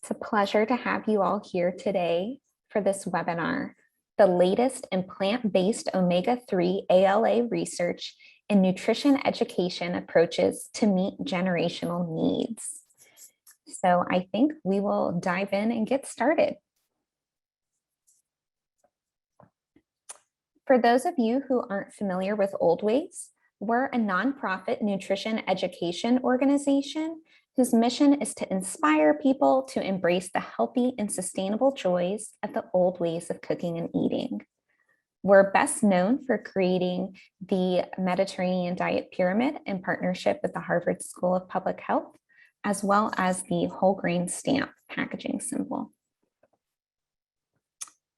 It's a pleasure to have you all here today for this webinar, the latest in plant-based omega-3 ALA research and nutrition education approaches to meet generational needs. So I think we will dive in and get started. For those of you who aren't familiar with Oldways, we're a nonprofit nutrition education organization whose mission is to inspire people to embrace the healthy and sustainable joys of the old ways of cooking and eating. We're best known for creating the Mediterranean Diet Pyramid in partnership with the Harvard School of Public Health, as well as the whole grain stamp packaging symbol.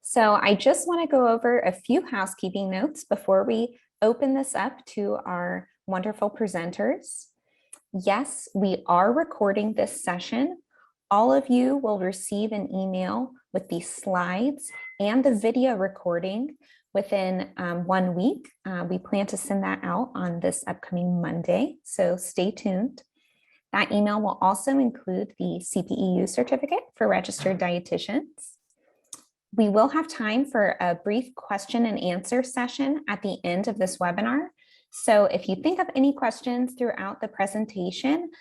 So I just want to go over a few housekeeping notes before we open this up to our wonderful presenters. Yes, we are recording this session. All of you will receive an email with the slides and the video recording within 1 week. We plan to send that out on this upcoming Monday, so stay tuned. That email will also include the CPEU certificate for registered dietitians. We will have time for a brief question and answer session at the end of this webinar. So if you think of any questions throughout the presentation,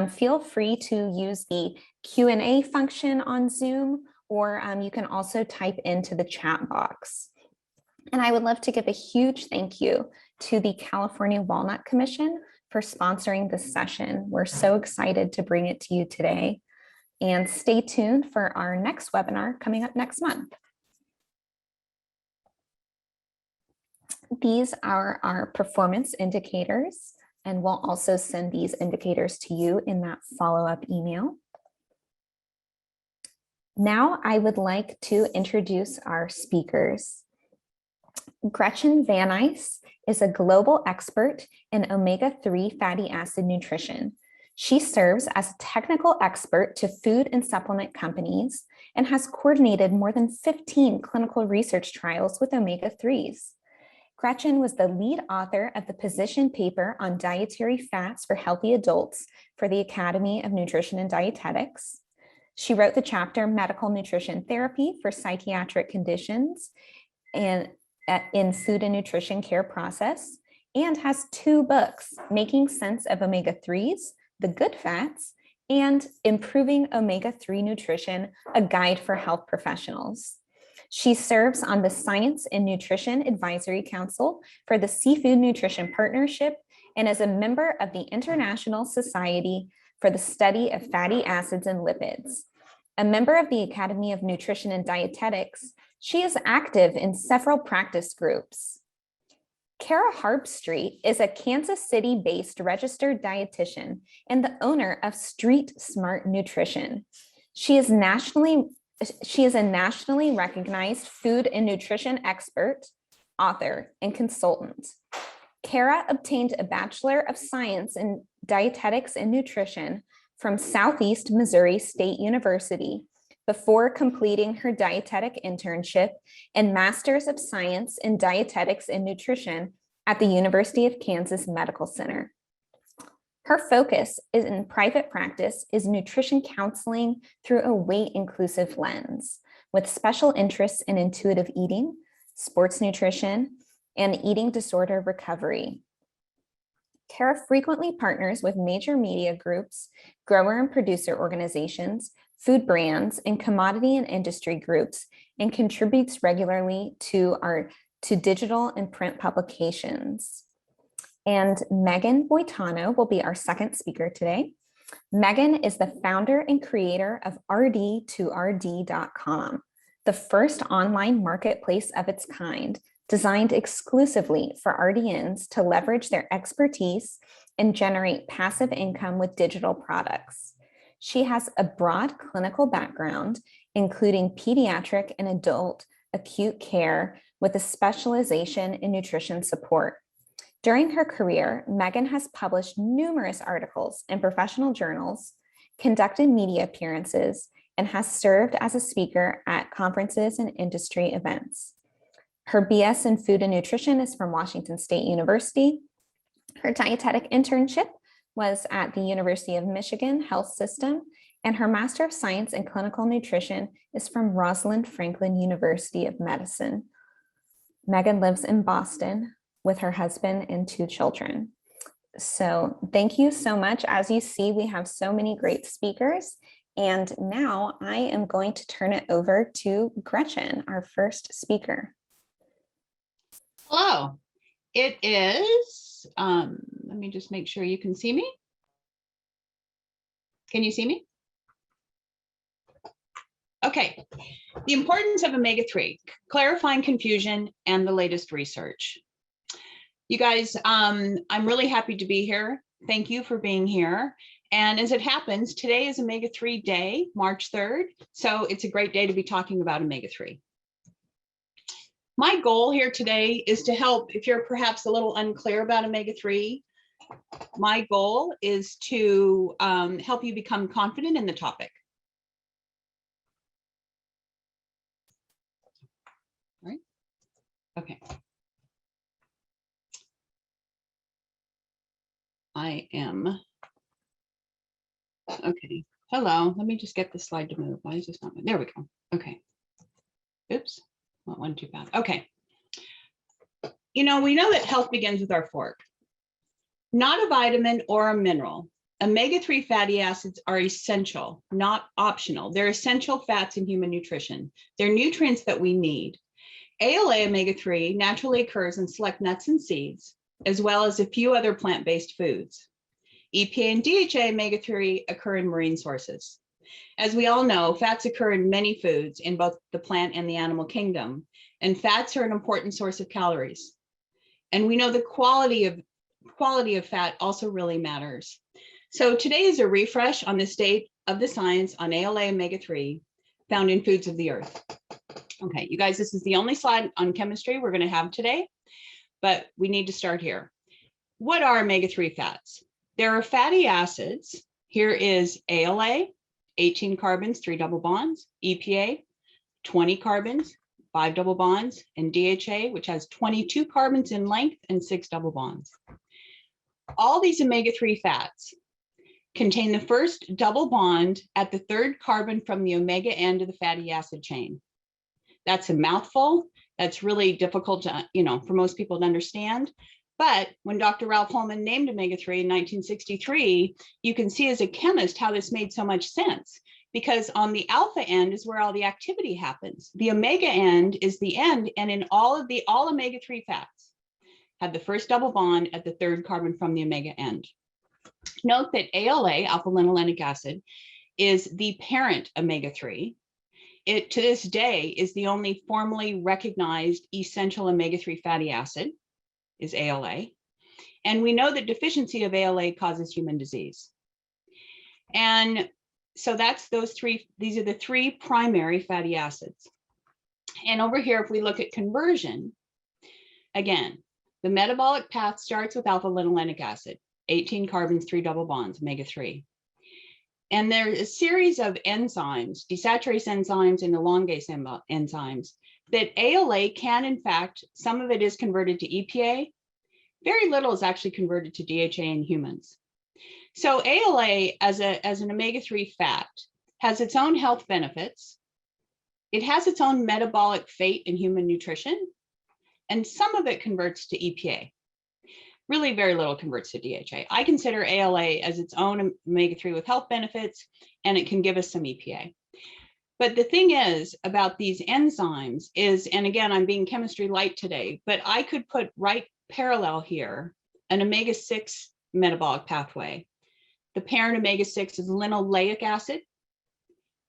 feel free to use the Q&A function on Zoom, or you can also type into the chat box. And I would love to give a huge thank you to the California Walnut Commission for sponsoring this session. We're so excited to bring it to you today. And stay tuned for our next webinar coming up next month. These are our performance indicators, and we'll also send these indicators to you in that follow-up email. Now I would like to introduce our speakers. Gretchen Van Ice is a global expert in omega-3 fatty acid nutrition. She serves as a technical expert to food and supplement companies and has coordinated more than 15 clinical research trials with omega-3s. Gretchen was the lead author of the position paper on dietary fats for healthy adults for the Academy of Nutrition and Dietetics. She wrote the chapter Medical Nutrition Therapy for Psychiatric Conditions and in Food and Nutrition Care Process, and has 2 books, Making Sense of Omega-3s, The Good Fats, and Improving Omega-3 Nutrition, A Guide for Health Professionals. She serves on the Science and Nutrition Advisory Council for the Seafood Nutrition Partnership and is a member of the International Society for the Study of Fatty Acids and Lipids. A member of the Academy of Nutrition and Dietetics, she is active in several practice groups. Kara Harpstreet is a Kansas City-based registered dietitian and the owner of Street Smart Nutrition. She is a nationally recognized food and nutrition expert, author, and consultant. Kara obtained a Bachelor of Science in Dietetics and Nutrition from Southeast Missouri State University before completing her dietetic internship and Master's of Science in Dietetics and Nutrition at the University of Kansas Medical Center. Her focus in private practice is nutrition counseling through a weight-inclusive lens, with special interests in intuitive eating, sports nutrition, and eating disorder recovery. Kara frequently partners with major media groups, grower and producer organizations, food brands, and commodity and industry groups, and contributes regularly to digital and print publications. And Megan Boitano will be our second speaker today. Megan is the founder and creator of rd2rd.com, the first online marketplace of its kind, designed exclusively for RDNs to leverage their expertise and generate passive income with digital products. She has a broad clinical background, including pediatric and adult acute care with a specialization in nutrition support. During her career, Megan has published numerous articles in professional journals, conducted media appearances, and has served as a speaker at conferences and industry events. Her BS in Food and Nutrition is from Washington State University. Her dietetic internship was at the University of Michigan Health System, and her Master of Science in Clinical Nutrition is from Rosalind Franklin University of Medicine. Megan lives in Boston with her husband and 2 children. So thank you so much. As you see, we have so many great speakers. And now I am going to turn it over to Gretchen, our first speaker. Hello, it is, let me just make sure you can see me. Can you see me? Okay, the importance of omega-3, clarifying confusion and the latest research. You guys, I'm really happy to be here. Thank you for being here. And as it happens, today is Omega-3 Day, March 3rd. So it's a great day to be talking about Omega-3. My goal here today is to help, if you're perhaps a little unclear about Omega-3, my goal is to help you become confident in the topic. Right? Okay. I am, okay. Hello, let me just get this slide to move. Why is this not? There we go. Okay. Oops, not one too bad. Okay. You know, we know that health begins with our fork. Not a vitamin or a mineral. Omega-3 fatty acids are essential, not optional. They're essential fats in human nutrition. They're nutrients that we need. ALA omega-3 naturally occurs in select nuts and seeds, as well as a few other plant-based foods. EPA and DHA omega-3 occur in marine sources. As we all know, fats occur in many foods in both the plant and the animal kingdom, and fats are an important source of calories. And we know the quality of fat also really matters. So today is a refresh on the state of the science on ALA omega-3 found in foods of the earth. Okay, you guys, this is the only slide on chemistry we're going to have today, but we need to start here. What are omega-3 fats? There are fatty acids. Here is ALA, 18 carbons, 3 double bonds, EPA, 20 carbons, 5 double bonds, and DHA, which has 22 carbons in length and 6 double bonds. All these omega-3 fats contain the first double bond at the 3rd carbon from the omega end of the fatty acid chain. That's a mouthful. That's really difficult to, for most people to understand. But when Dr. Ralph Holman named omega-3 in 1963, you can see as a chemist how this made so much sense, because on the alpha end is where all the activity happens. The omega end is the end, and in all omega-3 fats have the first double bond at the 3rd carbon from the omega end. Note that ALA, alpha linolenic acid, is the parent omega-3. It, to this day, is the only formally recognized essential omega-3 fatty acid, is ALA. And we know that deficiency of ALA causes human disease. And so that's these are the 3 primary fatty acids. And over here, if we look at conversion, again, the metabolic path starts with alpha linolenic acid, 18 carbons, 3 double bonds, omega-3. And there's a series of enzymes, desaturase enzymes and elongase enzymes, that ALA can, in fact, some of it is converted to EPA. Very little is actually converted to DHA in humans. So ALA as an omega-3 fat has its own health benefits. It has its own metabolic fate in human nutrition, and some of it converts to EPA. Really very little converts to DHA. I consider ALA as its own omega-3 with health benefits, and it can give us some EPA. But the thing is about these enzymes is, and again, I'm being chemistry light today, but I could put right parallel here an omega-6 metabolic pathway. The parent omega-6 is linoleic acid,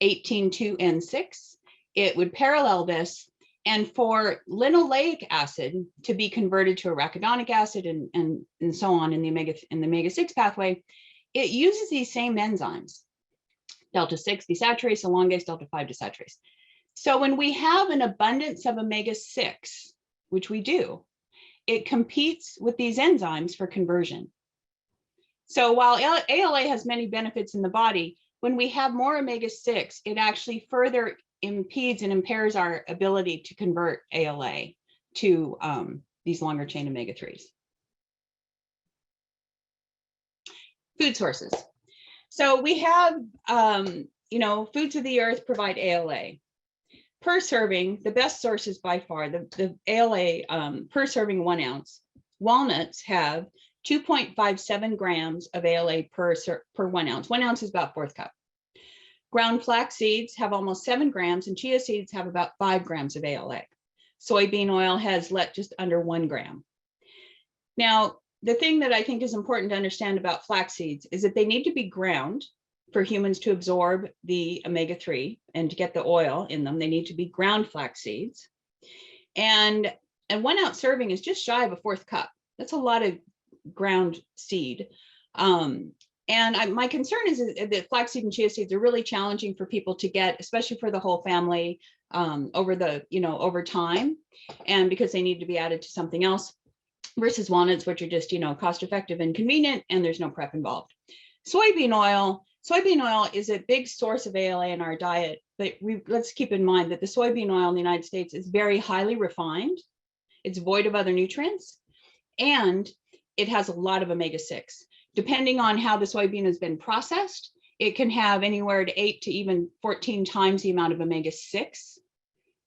18,2N6. It would parallel this. And for linoleic acid to be converted to arachidonic acid and so on in the omega-6 pathway, it uses these same enzymes, delta-6 desaturase, elongase, delta-5 desaturase. So when we have an abundance of omega-6, which we do, it competes with these enzymes for conversion. So while ALA has many benefits in the body, when we have more omega-6, it actually further impedes and impairs our ability to convert ALA to these longer chain omega-3s. Food sources. So we have foods of the earth provide ALA. Per serving, the best sources by far, the ALA per serving 1 ounce. Walnuts have 2.57 grams of ALA per 1 ounce. 1 ounce is about 1/4 cup. Ground flax seeds have almost 7 grams, and chia seeds have about 5 grams of ALA. Soybean oil has just under 1 gram. Now, the thing that I think is important to understand about flax seeds is that they need to be ground for humans to absorb the omega-3 and to get the oil in them. They need to be ground flax seeds. And 1 ounce serving is just shy of a 1/4 cup. That's a lot of ground seed. My concern is that flaxseed and chia seeds are really challenging for people to get, especially for the whole family over time, and because they need to be added to something else versus walnuts, which are just, cost effective and convenient, and there's no prep involved. Soybean oil is a big source of ALA in our diet, but let's keep in mind that the soybean oil in the United States is very highly refined. It's void of other nutrients, and it has a lot of omega-6. Depending on how the soybean has been processed, it can have anywhere to 8 to even 14 times the amount of omega-6,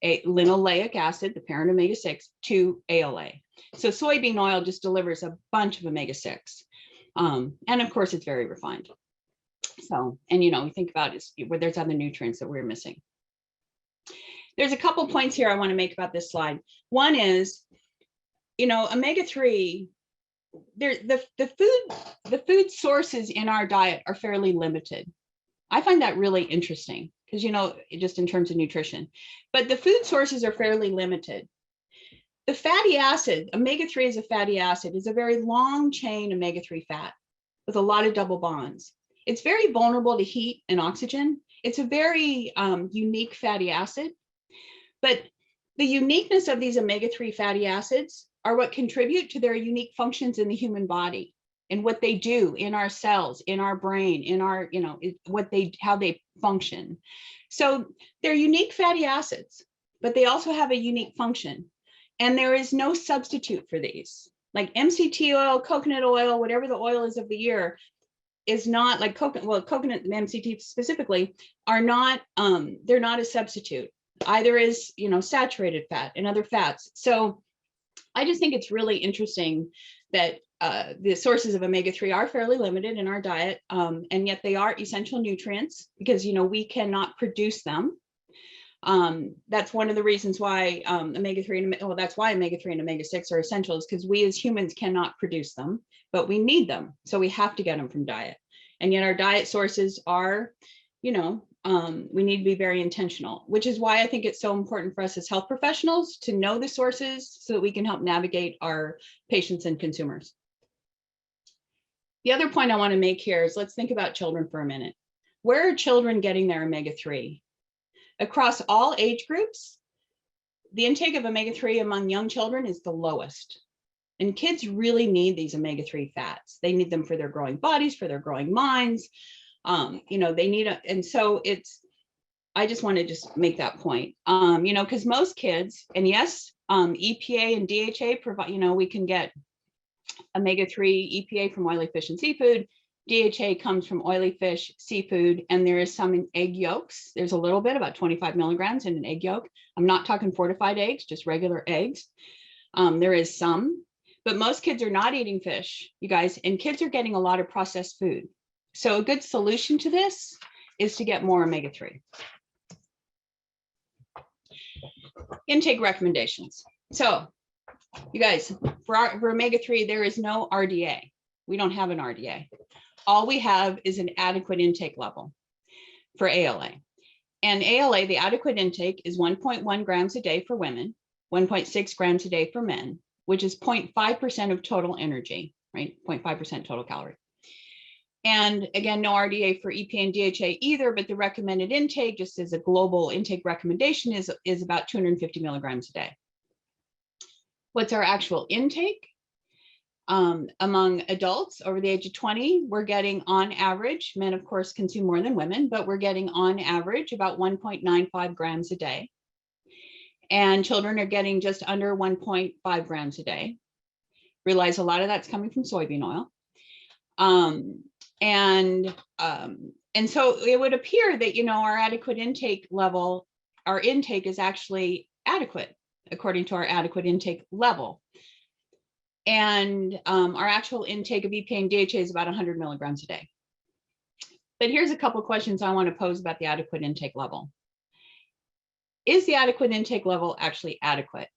linoleic acid, the parent omega-6, to ALA. So soybean oil just delivers a bunch of omega-6. And of course, it's very refined. So, and we think about it where there's other nutrients that we're missing. There's a couple points here I want to make about this slide. One is, omega-3, the food sources in our diet are fairly limited. I find that really interesting because, just in terms of nutrition, but the food sources are fairly limited. The fatty acid, omega-3 is a fatty acid, is a very long chain omega-3 fat with a lot of double bonds. It's very vulnerable to heat and oxygen. It's a very unique fatty acid, but the uniqueness of these omega-3 fatty acids are what contribute to their unique functions in the human body and what they do in our cells, in our brain, in our, how they function. So they're unique fatty acids, but they also have a unique function. And there is no substitute for these. Like MCT oil, coconut oil, whatever the oil is of the year, is not like coconut and MCT specifically are not, they're not a substitute. Either is, saturated fat and other fats. So I just think it's really interesting that the sources of omega-3 are fairly limited in our diet, and yet they are essential nutrients because, we cannot produce them. That's one of the reasons why omega-3, that's why omega-3 and omega-6 are essential, is because we as humans cannot produce them, but we need them. So we have to get them from diet. And yet our diet sources are, we need to be very intentional, which is why I think it's so important for us as health professionals to know the sources so that we can help navigate our patients and consumers. The other point I want to make here is let's think about children for a minute. Where are children getting their omega-3? Across all age groups, the intake of omega-3 among young children is the lowest. And kids really need these omega-3 fats. They need them for their growing bodies, for their growing minds. They need and so I just want to just make that point, because most kids, and yes, EPA and DHA provide, we can get omega-3 EPA from oily fish and seafood. DHA comes from oily fish, seafood, and there is some in egg yolks. There's a little bit, about 25 milligrams in an egg yolk. I'm not talking fortified eggs, just regular eggs. There is some, but most kids are not eating fish, you guys, and kids are getting a lot of processed food. So a good solution to this is to get more omega-3. Intake recommendations. So you guys, for omega-3, there is no RDA. We don't have an RDA. All we have is an adequate intake level for ALA. And ALA, the adequate intake, is 1.1 grams a day for women, 1.6 grams a day for men, which is 0.5% of total energy, right? 0.5% total calorie. And again, no RDA for EPA and DHA either, but the recommended intake, just as a global intake recommendation, is about 250 milligrams a day. What's our actual intake? Among adults over the age of 20, we're getting on average, men of course consume more than women, but we're getting on average about 1.95 grams a day. And children are getting just under 1.5 grams a day. Realize a lot of that's coming from soybean oil. And so it would appear that, our adequate intake level, our intake is actually adequate according to our adequate intake level. And our actual intake of EPA and DHA is about 100 milligrams a day. But here's a couple of questions I want to pose about the adequate intake level. Is the adequate intake level actually adequate?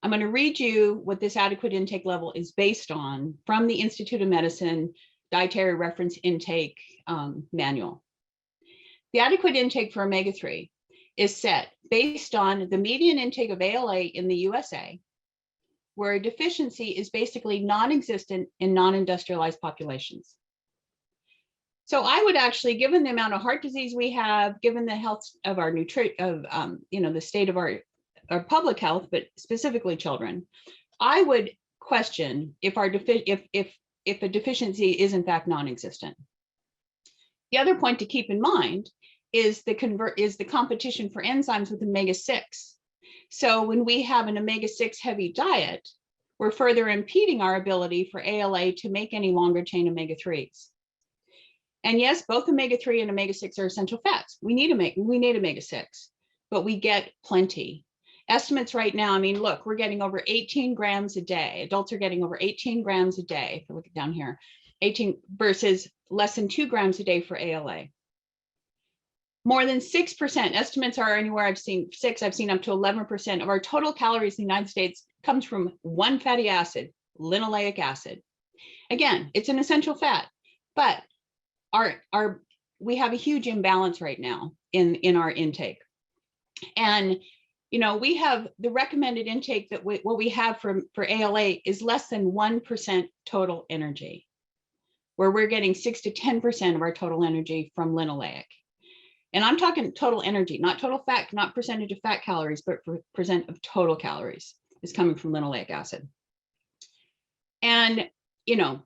I'm going to read you what this adequate intake level is based on from the Institute of Medicine Dietary Reference Intake Manual. The adequate intake for omega-3 is set based on the median intake of ALA in the USA, where a deficiency is basically non-existent in non-industrialized populations. So I would actually, given the amount of heart disease we have, given the health of our the state of our public health, but specifically children, I would question if if a deficiency is in fact non-existent. The other point to keep in mind is the competition for enzymes with omega-6. So when we have an omega-6 heavy diet, we're further impeding our ability for ALA to make any longer chain omega-3s. And yes, both omega-3 and omega-6 are essential fats. We need omega-6, but we get plenty. Estimates right now, look, we're getting over 18 grams a day. Adults are getting over 18 grams a day. If you look down here, 18 versus less than 2 grams a day for ALA. More than 6%, estimates are anywhere I've seen up to 11% of our total calories in the United States comes from one fatty acid, linoleic acid. Again, it's an essential fat, but we have a huge imbalance right now in our intake. And we have the recommended intake that what we have for ALA is less than 1% total energy, where we're getting 6 to 10% of our total energy from linoleic. And I'm talking total energy, not total fat, not percentage of fat calories, but percent of total calories is coming from linoleic acid. And,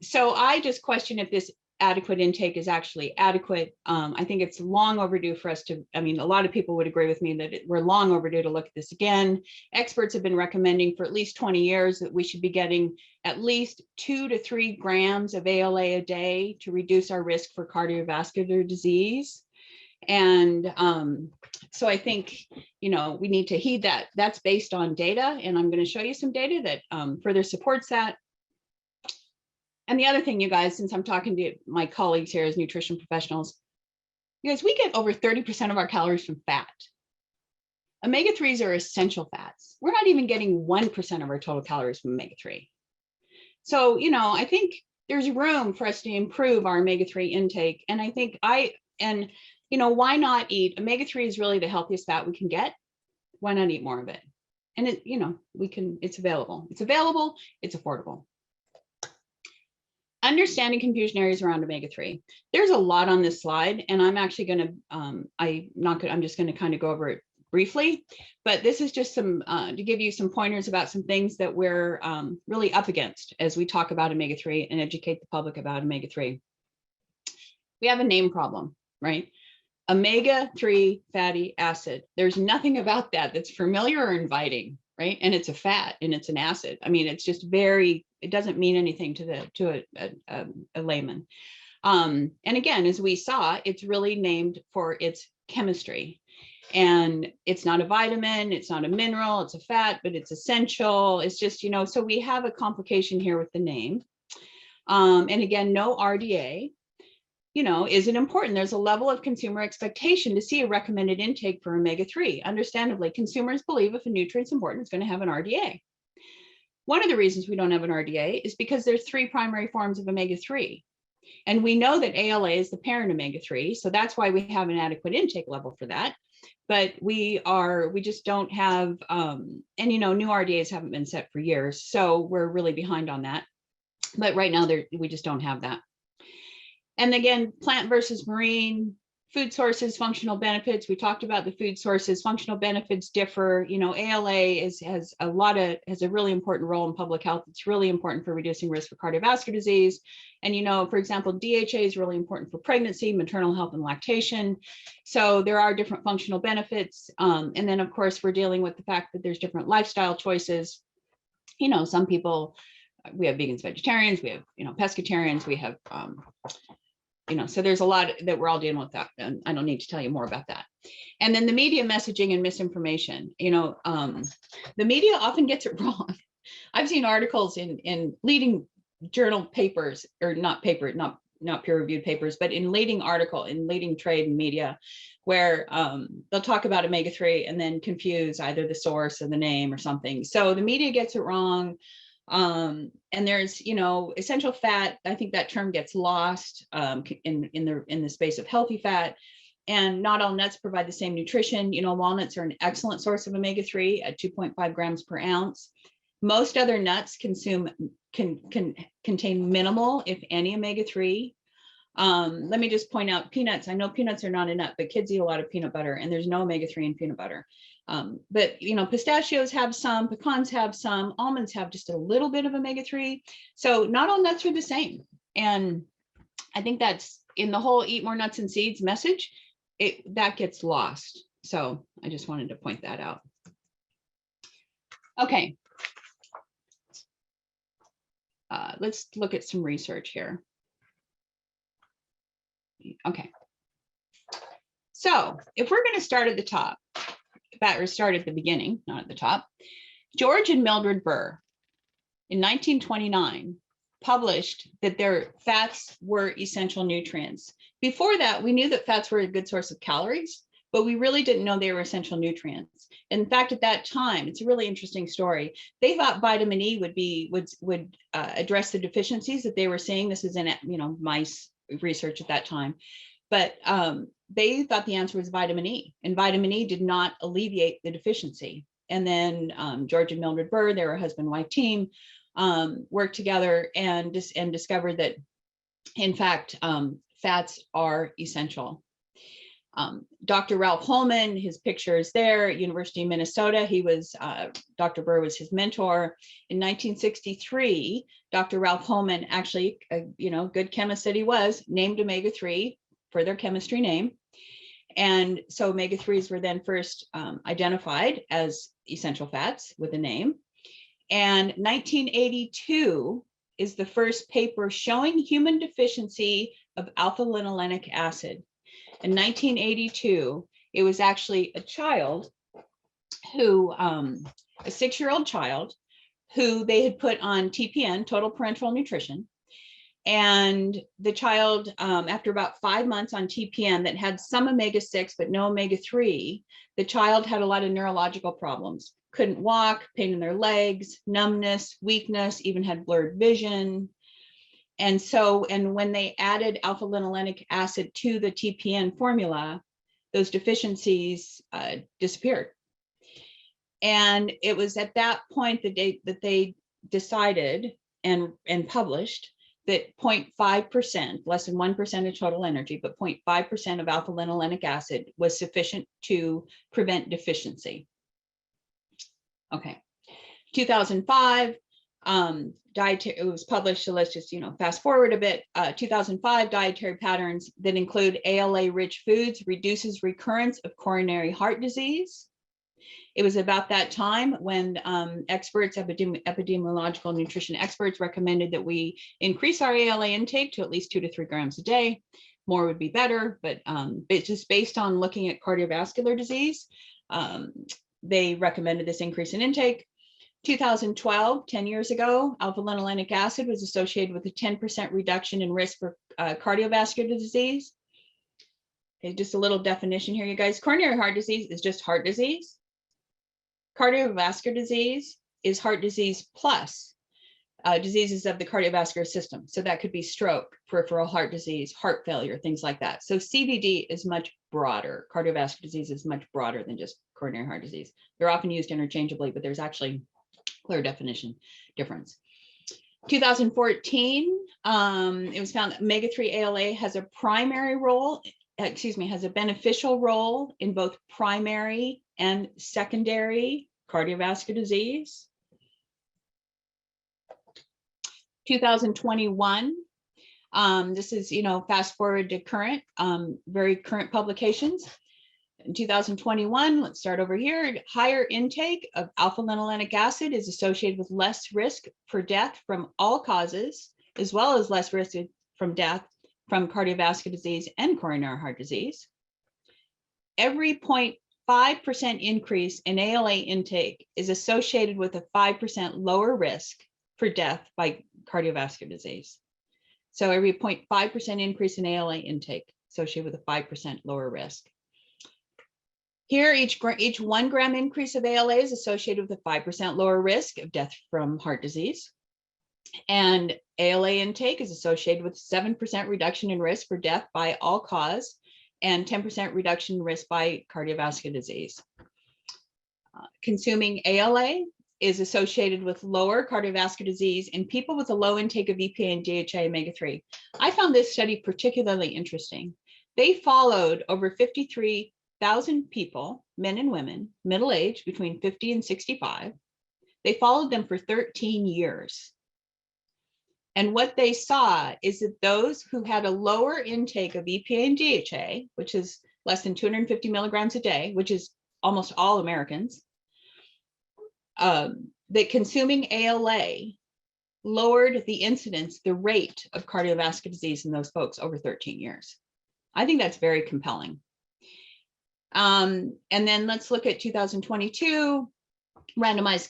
so I just question if this adequate intake is actually adequate. I think it's long overdue for us to, a lot of people would agree with me that we're long overdue to look at this again. Experts have been recommending for at least 20 years that we should be getting at least 2 to 3 grams of ALA a day to reduce our risk for cardiovascular disease. And so I think, we need to heed that. That's based on data, and I'm going to show you some data that further supports that. And the other thing, you guys, since I'm talking to my colleagues here as nutrition professionals, you guys, we get over 30% of our calories from fat. Omega-3s are essential fats. We're not even getting 1% of our total calories from omega-3. So, I think there's room for us to improve our omega-3 intake. And I think why not eat? Omega-3 is really the healthiest fat we can get. Why not eat more of it? And it's available. It's available, it's affordable. Understanding confusion areas around omega-3. There's a lot on this slide, and I'm actually going to, I'm just going to kind of go over it briefly, but this is just some, to give you some pointers about some things that we're really up against as we talk about omega-3 and educate the public about omega-3. We have a name problem, right? Omega-3 fatty acid. There's nothing about that that's familiar or inviting, right? And it's a fat and it's an acid. It's just it doesn't mean anything to a layman. And again, as we saw, it's really named for its chemistry. And it's not a vitamin, it's not a mineral, it's a fat, but it's essential. It's just, so we have a complication here with the name. And again, no RDA. Is it important? There's a level of consumer expectation to see a recommended intake for omega-3. Understandably, consumers believe if a nutrient's important, it's going to have an RDA. One of the reasons we don't have an RDA is because there's 3 primary forms of omega-3. And we know that ALA is the parent omega-3, so that's why we have an adequate intake level for that. But we just don't have, and new RDAs haven't been set for years, so we're really behind on that. But right now, we just don't have that. And again, plant versus marine, food sources, functional benefits. We talked about the food sources, functional benefits differ. ALA has a really important role in public health. It's really important for reducing risk for cardiovascular disease. And, for example, DHA is really important for pregnancy, maternal health, and lactation. So there are different functional benefits. And then, of course, we're dealing with the fact that there's different lifestyle choices. Some people, we have vegans, vegetarians, we have, pescatarians, we have so there's a lot that we're all dealing with that. And I don't need to tell you more about that. And then the media messaging and misinformation, the media often gets it wrong. I've seen articles in leading journal papers, or not peer-reviewed papers, but in leading trade and media, where they'll talk about omega-3 and then confuse either the source or the name or something. So the media gets it wrong. And there's, essential fat. I think that term gets lost in the space of healthy fat. And not all nuts provide the same nutrition. Walnuts are an excellent source of omega-3 at 2.5 grams per ounce. Most other nuts can contain minimal, if any, omega-3. Let me just point out peanuts. I know peanuts are not a nut, but kids eat a lot of peanut butter, and there's no omega-3 in peanut butter. But pistachios have some, pecans have some, almonds have just a little bit of omega-3. So not all nuts are the same. And I think that's in the whole eat more nuts and seeds message, that gets lost. So I just wanted to point that out. Okay. Let's look at some research here. Okay. So if we're going to start at the top, or start at the beginning, not at the top, George and Mildred Burr in 1929 published that their fats were essential nutrients. Before that, we knew that fats were a good source of calories, but we really didn't know they were essential nutrients. In fact, at that time, it's a really interesting story. They thought vitamin E would address the deficiencies that they were seeing. This is in mice research at that time, but they thought the answer was vitamin E, and vitamin E did not alleviate the deficiency. And then George and Mildred Burr, they were a husband-wife team, worked together and discovered that, in fact, fats are essential. Dr. Ralph Holman, his picture is there, University of Minnesota. He was, Dr. Burr was his mentor. In 1963, Dr. Ralph Holman actually, good chemist that he was, named omega-3 for their chemistry name. And so omega-3s were then first identified as essential fats with a name. And 1982 is the first paper showing human deficiency of alpha-linolenic acid. In 1982, it was actually a child who, a 6-year-old child, who they had put on TPN, total parenteral nutrition. And the child, after about 5 months on TPN that had some omega-6, but no omega-3, the child had a lot of neurological problems. Couldn't walk, pain in their legs, numbness, weakness, even had blurred vision. And when they added alpha-linolenic acid to the TPN formula, those deficiencies disappeared. And it was at that point that they decided and published that 0.5%, less than 1% of total energy, but 0.5% of alpha-linolenic acid was sufficient to prevent deficiency. Okay, 2005, it was published, so let's just fast forward a bit. 2005, dietary patterns that include ALA-rich foods reduces recurrence of coronary heart disease. It was about that time when experts, epidemiological nutrition experts, recommended that we increase our ALA intake to at least 2 to 3 grams a day. More would be better, but it's just based on looking at cardiovascular disease. They recommended this increase in intake. 2012, 10 years ago, alpha-linolenic acid was associated with a 10% reduction in risk for cardiovascular disease. Okay, just a little definition here, you guys. Coronary heart disease is just heart disease. Cardiovascular disease is heart disease plus diseases of the cardiovascular system. So that could be stroke, peripheral heart disease, heart failure, things like that. So CVD is much broader. Cardiovascular disease is much broader than just coronary heart disease. They're often used interchangeably, but there's actually clear definition difference. 2014, it was found that omega-3 ALA has a primary role, has a beneficial role in both primary and secondary cardiovascular disease. 2021, this is, fast forward to current, very current publications. In 2021, let's start over here. Higher intake of alpha-linolenic acid is associated with less risk for death from all causes, as well as less risk from death from cardiovascular disease and coronary heart disease. Every 0.5% increase in ALA intake is associated with a 5% lower risk for death by cardiovascular disease. So every 0.5% increase in ALA intake associated with a 5% lower risk. Here, each 1 gram increase of ALA is associated with a 5% lower risk of death from heart disease. And ALA intake is associated with 7% reduction in risk for death by all cause and 10% reduction in risk by cardiovascular disease. Consuming ALA is associated with lower cardiovascular disease in people with a low intake of EPA and DHA omega-3. I found this study particularly interesting. They followed over 53,000 people, men and women, middle age between 50 and 65. They followed them for 13 years. And what they saw is that those who had a lower intake of EPA and DHA, which is less than 250 milligrams a day, which is almost all Americans, that consuming ALA lowered the incidence, the rate of cardiovascular disease in those folks over 13 years. I think that's very compelling. And then let's look at 2022 randomized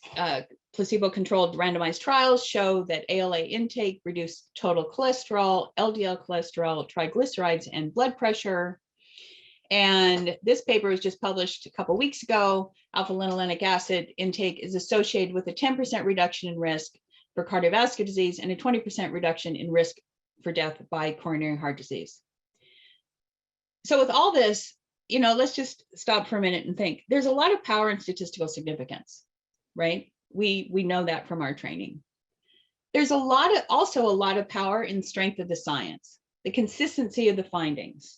placebo-controlled randomized trials show that ALA intake reduced total cholesterol, LDL cholesterol, triglycerides, and blood pressure. And this paper was just published a couple of weeks ago. Alpha-linolenic acid intake is associated with a 10% reduction in risk for cardiovascular disease and a 20% reduction in risk for death by coronary heart disease. So with all this, you know, let's just stop for a minute and think. There's a lot of power in statistical significance, right? We know that from our training. There's also a lot of power in strength of the science, the consistency of the findings.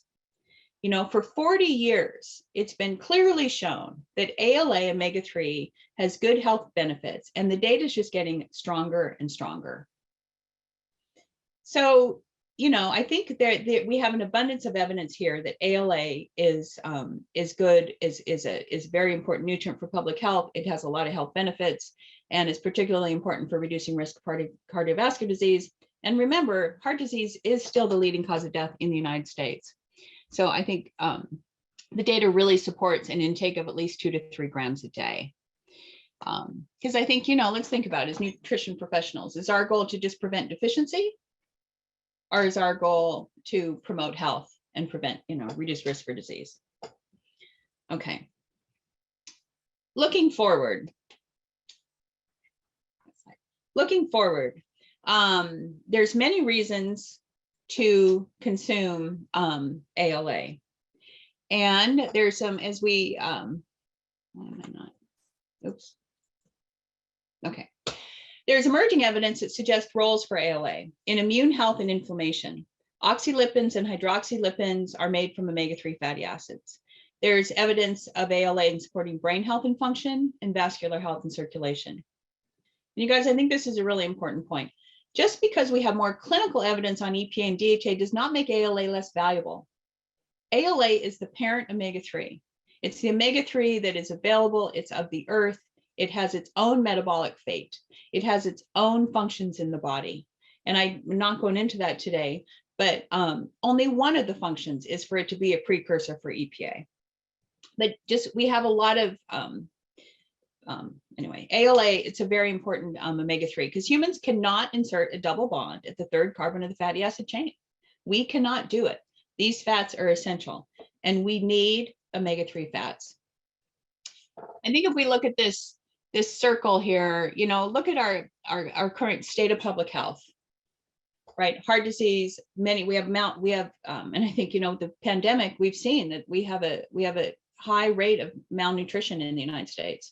You know, for 40 years, it's been clearly shown that ALA omega-3 has good health benefits, and the data is just getting stronger and stronger. So, you know, I think we have an abundance of evidence here that ALA is good, is a very important nutrient for public health. It has a lot of health benefits, and is particularly important for reducing risk of cardiovascular disease. And remember, heart disease is still the leading cause of death in the United States. So I think the data really supports an intake of at least 2 to 3 grams a day. Because I think, you know, let's think about it as nutrition professionals. Is our goal to just prevent deficiency? Or is our goal to promote health and prevent, you know, reduce risk for disease? Okay. Looking forward. There's many reasons to consume ALA. And there's some, as we, why am I not? Oops. Okay. There's emerging evidence that suggests roles for ALA in immune health and inflammation. Oxylipins and hydroxylipins are made from omega-3 fatty acids. There's evidence of ALA in supporting brain health and function and vascular health and circulation. And you guys, I think this is a really important point. Just because we have more clinical evidence on EPA and DHA does not make ALA less valuable. ALA is the parent omega-3. It's the omega-3 that is available. It's of the earth. It has its own metabolic fate. It has its own functions in the body. And I'm not going into that today, but only one of the functions is for it to be a precursor for EPA. But just, we have a lot of, anyway, ALA, it's a very important omega-3 because humans cannot insert a double bond at the third carbon of the fatty acid chain. We cannot do it. These fats are essential, and we need omega-3 fats. I think if we look at this circle here, you know, look at our current state of public health, right? Heart disease, and I think, you know, the pandemic, we've seen that we have a high rate of malnutrition in the United States.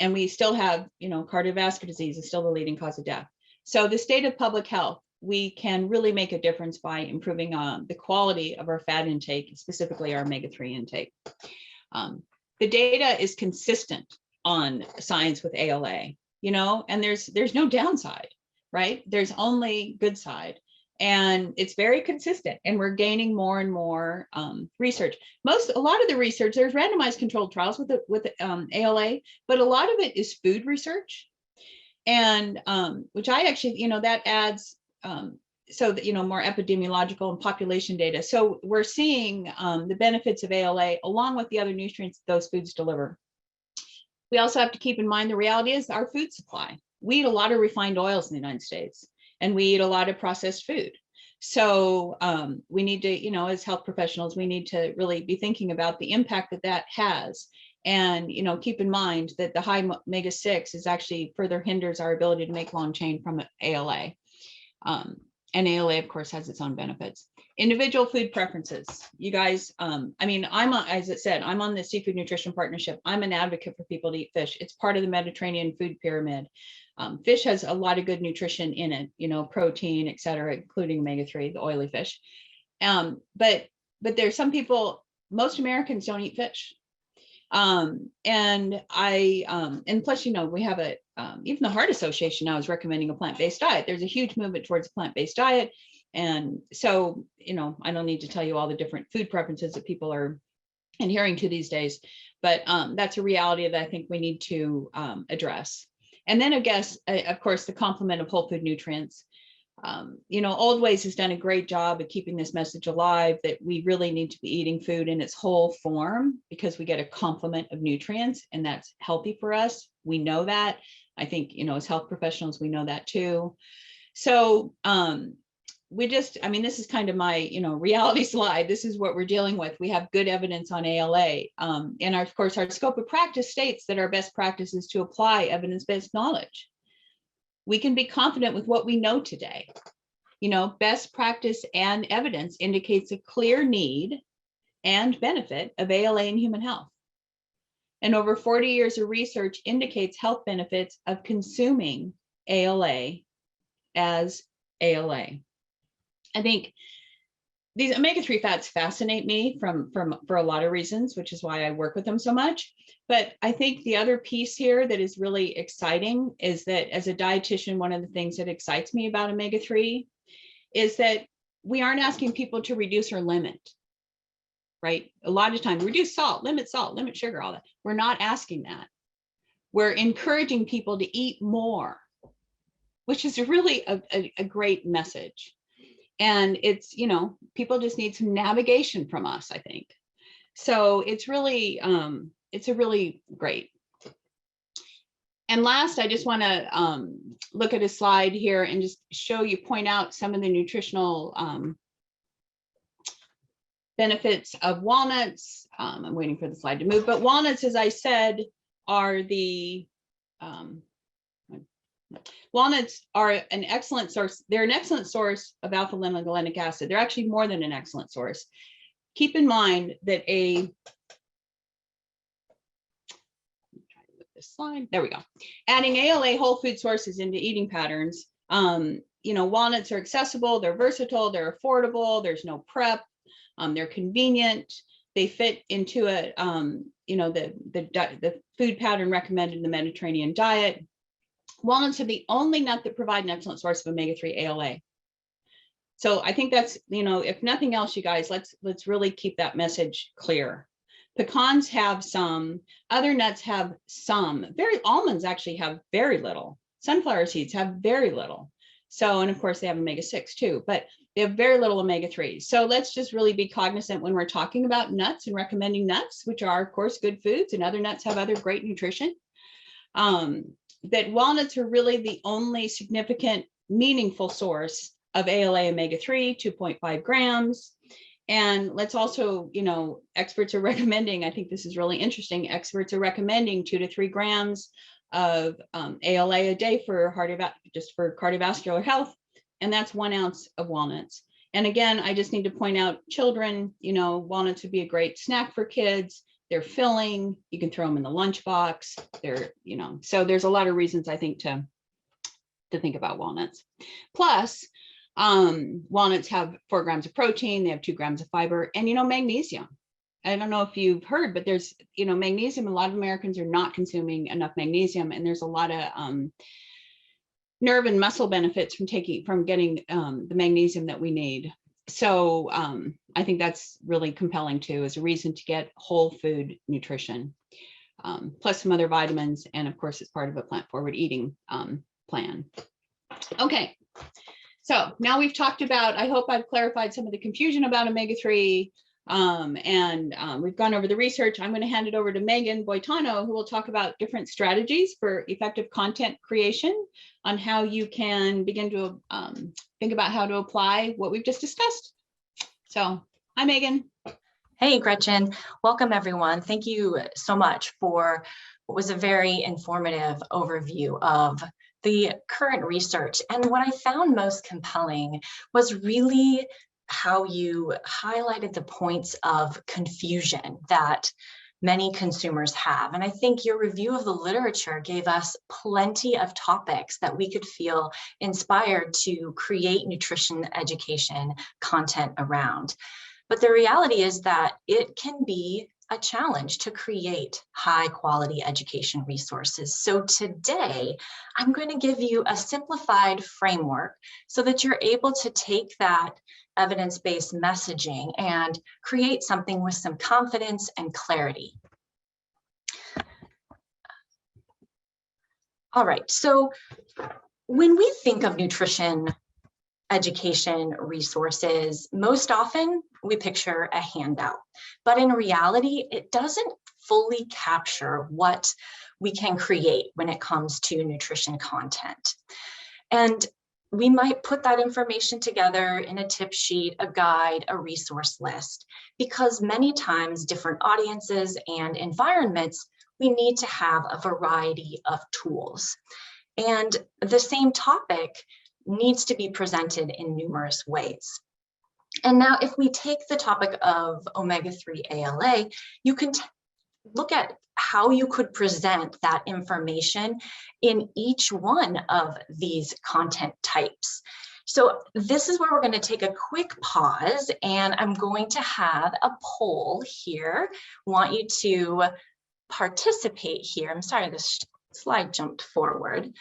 And we still have, you know, cardiovascular disease is still the leading cause of death. So the state of public health, we can really make a difference by improving the quality of our fat intake, specifically our omega-3 intake. The data is consistent on science with ALA, you know, and there's no downside, right? There's only good side, and it's very consistent, and we're gaining more and more research. A lot of the research, there's randomized controlled trials with ALA, but a lot of it is food research, and which I actually, you know, that adds so that, more epidemiological and population data. So we're seeing the benefits of ALA along with the other nutrients those foods deliver. We also have to keep in mind the reality is our food supply. We eat a lot of refined oils in the United States, and we eat a lot of processed food. So we need to, as health professionals, we need to really be thinking about the impact that that has. And, keep in mind that the high omega-6 is actually further hinders our ability to make long chain from ALA. And ALA, of course, has its own benefits. Individual food preferences. You guys, as it said, I'm on the Seafood Nutrition Partnership. I'm an advocate for people to eat fish. It's part of the Mediterranean food pyramid. Fish has a lot of good nutrition in it, protein, et cetera, including omega-3, the oily fish. But there's some people, most Americans don't eat fish. And plus, we have even the Heart Association now is recommending a plant-based diet. There's a huge movement towards a plant-based diet. And so, I don't need to tell you all the different food preferences that people are adhering to these days, but that's a reality that I think we need to address. And then of course, the complement of whole food nutrients. Oldways has done a great job of keeping this message alive that we really need to be eating food in its whole form because we get a complement of nutrients, and that's healthy for us. We know that. I think, as health professionals, we know that too. So this is kind of my, reality slide. This is what we're dealing with. We have good evidence on ALA. And of course, our scope of practice states that our best practice is to apply evidence-based knowledge. We can be confident with what we know today. Best practice and evidence indicates a clear need and benefit of ALA in human health. And over 40 years of research indicates health benefits of consuming ALA as ALA. I think these omega-3 fats fascinate me for a lot of reasons, which is why I work with them so much. But I think the other piece here that is really exciting is that as a dietitian, one of the things that excites me about omega-3 is that we aren't asking people to reduce or limit, right? A lot of times, reduce salt, limit sugar, all that. We're not asking that. We're encouraging people to eat more, which is really a great message. And it's, people just need some navigation from us, I think. So it's really, it's a really great. And last, I just want to look at a slide here and just point out some of the nutritional benefits of walnuts. I'm waiting for the slide to move, but walnuts, as I said, are walnuts are an excellent source. They're an excellent source of alpha-linolenic acid. They're actually more than an excellent source. Keep in mind that this slide, there we go. Adding ALA whole food sources into eating patterns. Walnuts are accessible, they're versatile, they're affordable, there's no prep, they're convenient, they fit into the food pattern recommended in the Mediterranean diet. Walnuts are the only nut that provide an excellent source of omega-3 ALA. So I think that's, if nothing else, you guys, let's really keep that message clear. Pecans have some, other nuts have some. Almonds actually have very little. Sunflower seeds have very little. So, and of course they have omega-6 too, but they have very little omega-3. So let's just really be cognizant when we're talking about nuts and recommending nuts, which are of course good foods, and other nuts have other great nutrition. That walnuts are really the only significant, meaningful source of ALA omega-3, 2.5 grams. And let's also, experts are recommending, I think this is really interesting, experts are recommending 2 to 3 grams of ALA a day for cardiovascular health. And that's 1 ounce of walnuts. And again, I just need to point out children, walnuts would be a great snack for kids. They're filling, you can throw them in the lunchbox. They're, so there's a lot of reasons I think to think about walnuts. Plus, walnuts have 4 grams of protein, they have 2 grams of fiber, and magnesium. I don't know if you've heard, but there's, magnesium, a lot of Americans are not consuming enough magnesium, and there's a lot of nerve and muscle benefits from getting the magnesium that we need. So I think that's really compelling too, as a reason to get whole food nutrition, plus some other vitamins. And of course, it's part of a plant forward eating plan. Okay, So now we've talked about, I hope I've clarified some of the confusion about omega-3, and we've gone over the research. I'm going to hand it over to Megan Boitano, who will talk about different strategies for effective content creation on how you can begin to think about how to apply what we've just discussed. So, hi, Megan. Hey, Gretchen. Welcome, everyone. Thank you so much for what was a very informative overview of the current research. And what I found most compelling was really how you highlighted the points of confusion that many consumers have. And I think your review of the literature gave us plenty of topics that we could feel inspired to create nutrition education content around. But the reality is that it can be a challenge to create high quality education resources. So today, I'm going to give you a simplified framework so that you're able to take that evidence-based messaging and create something with some confidence and clarity. All right, so when we think of nutrition education resources, most often we picture a handout, but in reality, it doesn't fully capture what we can create when it comes to nutrition content. And we might put that information together in a tip sheet, a guide, a resource list, because many times different audiences and environments, we need to have a variety of tools. And the same topic needs to be presented in numerous ways. And now if we take the topic of omega-3 ALA, you can look at how you could present that information in each one of these content types. So this is where we're going to take a quick pause, and I'm going to have a poll here. Want you to participate here. I'm sorry, this slide jumped forward.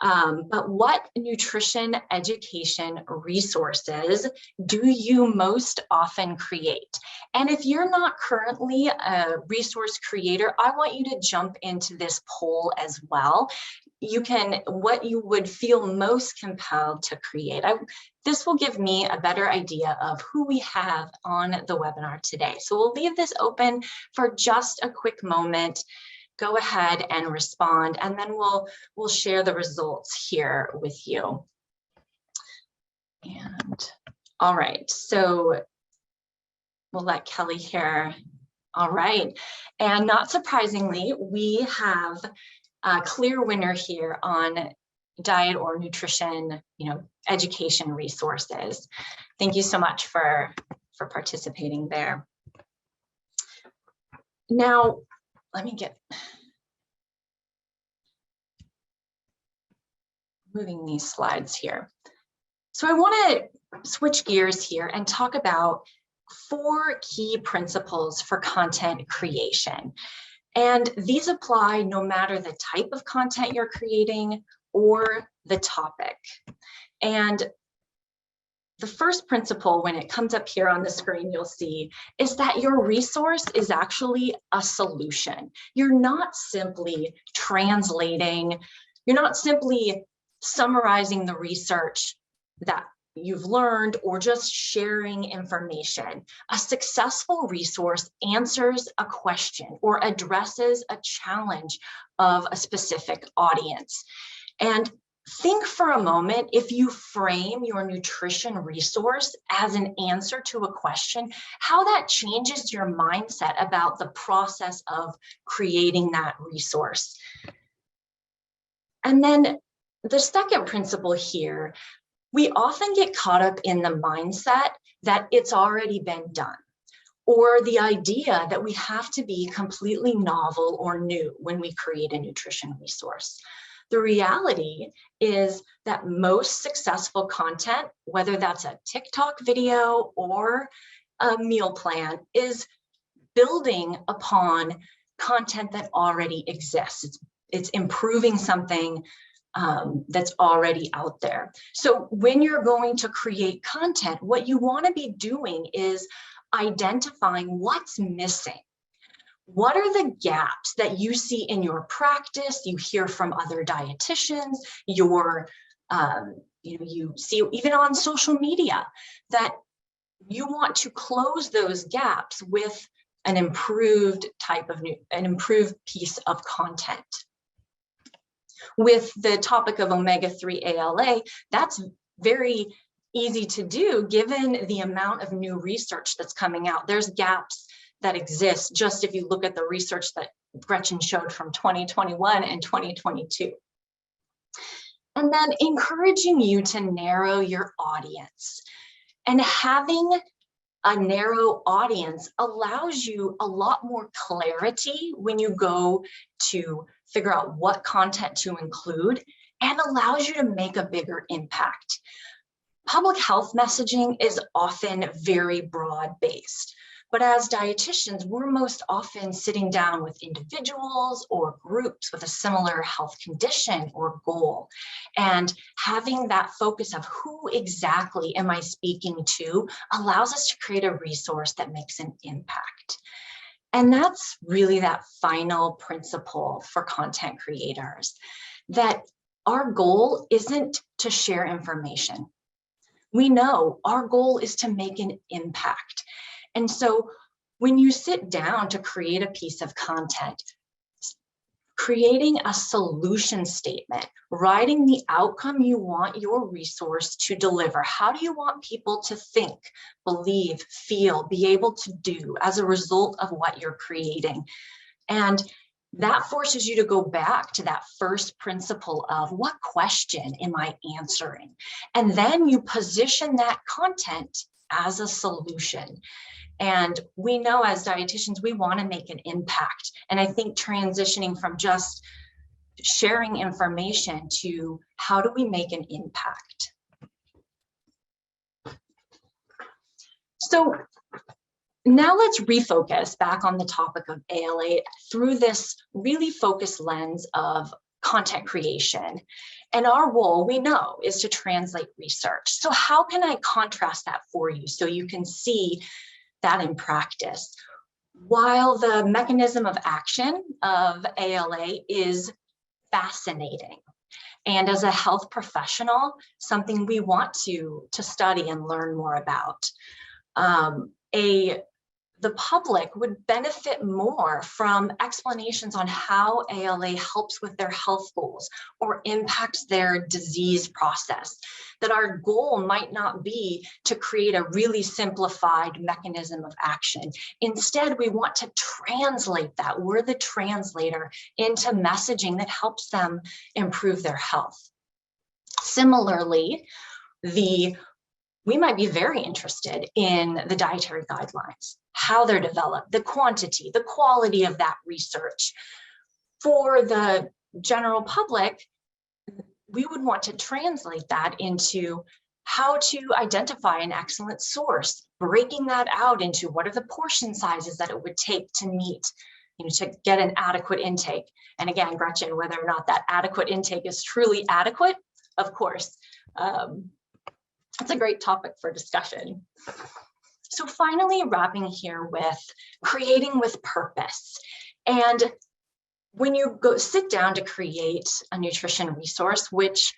But what nutrition education resources do you most often create? And if you're not currently a resource creator, I want you to jump into this poll as well. You can, what you would feel most compelled to create. This will give me a better idea of who we have on the webinar today. So we'll leave this open for just a quick moment. Go ahead and respond, and then we'll share the results here with you. And all right, so we'll let Kelly hear. All right, and not surprisingly, we have a clear winner here on diet or nutrition, education resources. Thank you so much for participating there. Now, let me get moving these slides here. So I want to switch gears here and talk about 4 key principles for content creation. And these apply no matter the type of content you're creating or the topic. And the first principle, when it comes up here on the screen, you'll see, is that your resource is actually a solution. You're not simply translating, you're not simply summarizing the research that you've learned or just sharing information. A successful resource answers a question or addresses a challenge of a specific audience. And think for a moment, if you frame your nutrition resource as an answer to a question, how that changes your mindset about the process of creating that resource. And then the second principle here, we often get caught up in the mindset that it's already been done, or the idea that we have to be completely novel or new when we create a nutrition resource. The reality is that most successful content, whether that's a TikTok video or a meal plan, is building upon content that already exists. It's improving something that's already out there. So when you're going to create content, what you want to be doing is identifying what's missing. What are the gaps that you see in your practice, you hear from other dietitians, your you see even on social media that you want to close those gaps with an improved piece of content. With the topic of omega-3 ALA, that's very easy to do given the amount of new research that's coming out. There's gaps that exist just if you look at the research that Gretchen showed from 2021 and 2022. And then encouraging you to narrow your audience. And having a narrow audience allows you a lot more clarity when you go to figure out what content to include, and allows you to make a bigger impact. Public health messaging is often very broad-based, but as dietitians, we're most often sitting down with individuals or groups with a similar health condition or goal, and having that focus of who exactly am I speaking to allows us to create a resource that makes an impact. And that's really that final principle for content creators, that our goal isn't to share information. We know our goal is to make an impact. And so when you sit down to create a piece of content, creating a solution statement, writing the outcome you want your resource to deliver. How do you want people to think, believe, feel, be able to do as a result of what you're creating? And that forces you to go back to that first principle of what question am I answering? And then you position that content as a solution. And we know as dietitians, we want to make an impact. And I think transitioning from just sharing information to how do we make an impact? So now let's refocus back on the topic of ALA through this really focused lens of content creation. And our role, we know, is to translate research. So how can I contrast that for you so you can see that in practice? While the mechanism of action of ALA is fascinating, and as a health professional, something we want to study and learn more about, the public would benefit more from explanations on how ALA helps with their health goals or impacts their disease process. That our goal might not be to create a really simplified mechanism of action. Instead, we want to translate that. We're the translator into messaging that helps them improve their health. Similarly, we might be very interested in the dietary guidelines, how they're developed, the quantity, the quality of that research. For the general public, we would want to translate that into how to identify an excellent source, breaking that out into what are the portion sizes that it would take to meet, to get an adequate intake. And again, Gretchen, whether or not that adequate intake is truly adequate, of course, it's a great topic for discussion. So finally, wrapping here with creating with purpose. And when you sit down to create a nutrition resource, which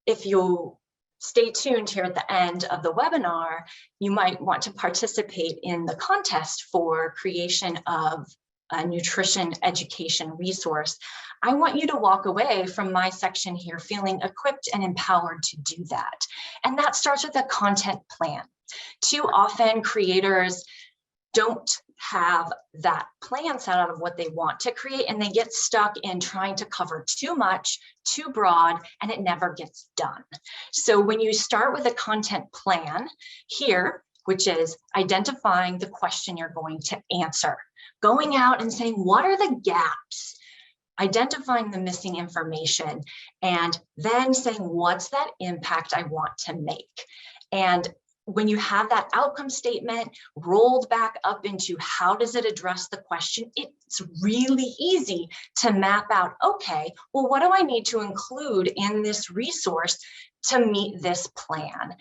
if you stay tuned here at the end of the webinar, you might want to participate in the contest for creation of a nutrition education resource. I want you to walk away from my section here feeling equipped and empowered to do that. And that starts with a content plan. Too often creators don't have that plan set out of what they want to create, and they get stuck in trying to cover too much, too broad, and it never gets done. So when you start with a content plan here, which is identifying the question you're going to answer, going out and saying, what are the gaps? Identifying the missing information, and then saying, what's that impact I want to make? And when you have that outcome statement rolled back up into how does it address the question, it's really easy to map out, okay, well, what do I need to include in this resource to meet this plan?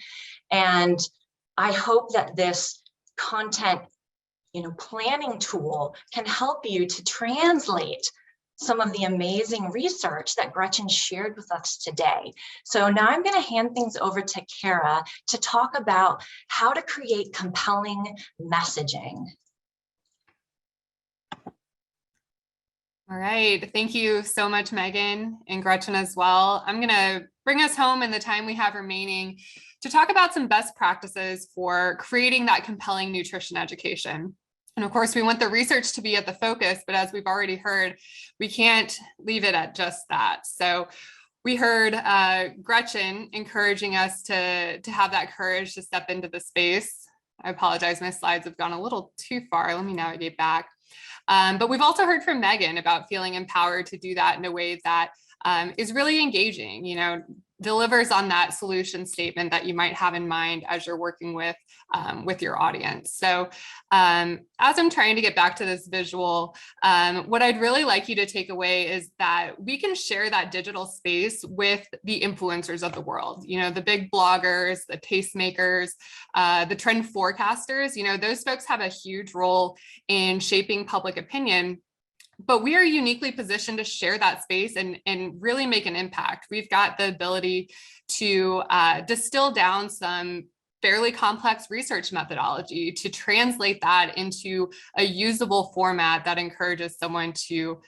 And I hope that this content planning tool can help you to translate some of the amazing research that Gretchen shared with us today. So now I'm going to hand things over to Kara to talk about how to create compelling messaging. All right, thank you so much, Megan and Gretchen as well. I'm going to bring us home in the time we have remaining to talk about some best practices for creating that compelling nutrition education. And of course, we want the research to be at the focus, but as we've already heard, we can't leave it at just that. So we heard Gretchen encouraging us to have that courage to step into the space. I apologize, my slides have gone a little too far. Let me navigate back. But we've also heard from Megan about feeling empowered to do that in a way that is really engaging, delivers on that solution statement that you might have in mind as you're working with your audience. So as I'm trying to get back to this visual, what I'd really like you to take away is that we can share that digital space with the influencers of the world, the big bloggers, the tastemakers, the trend forecasters, those folks have a huge role in shaping public opinion. But we are uniquely positioned to share that space and really make an impact. We've got the ability to distill down some fairly complex research methodology to translate that into a usable format that encourages someone to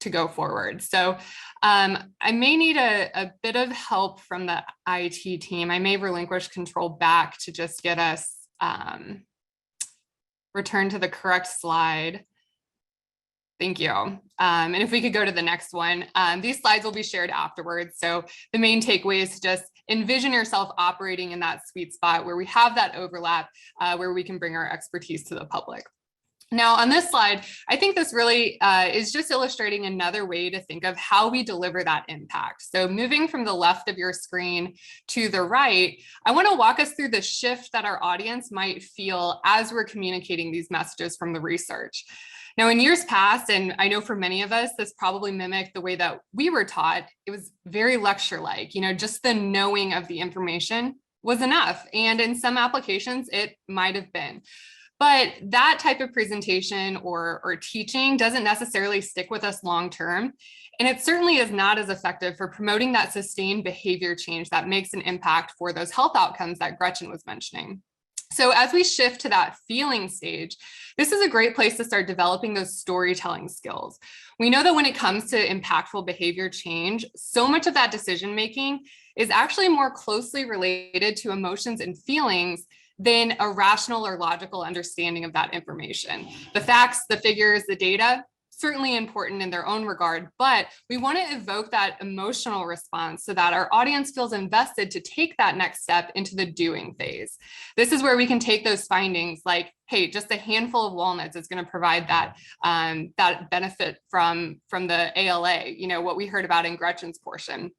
go forward. So I may need a bit of help from the IT team. I may relinquish control back to just get us return to the correct slide. Thank you. And if we could go to the next one, these slides will be shared afterwards. So the main takeaway is to just envision yourself operating in that sweet spot where we have that overlap, where we can bring our expertise to the public. Now on this slide, I think this really is just illustrating another way to think of how we deliver that impact. So moving from the left of your screen to the right, I want to walk us through the shift that our audience might feel as we're communicating these messages from the research. Now, in years past, and I know for many of us, this probably mimicked the way that we were taught. It was very lecture-like, just the knowing of the information was enough. And in some applications, it might have been. But that type of presentation or teaching doesn't necessarily stick with us long-term. And it certainly is not as effective for promoting that sustained behavior change that makes an impact for those health outcomes that Gretchen was mentioning. So as we shift to that feeling stage, this is a great place to start developing those storytelling skills. We know that when it comes to impactful behavior change, so much of that decision-making is actually more closely related to emotions and feelings than a rational or logical understanding of that information. The facts, the figures, the data, certainly important in their own regard, but we want to evoke that emotional response so that our audience feels invested to take that next step into the doing phase. This is where we can take those findings like, hey, just a handful of walnuts is going to provide that, that benefit from the ALA, what we heard about in Gretchen's portion.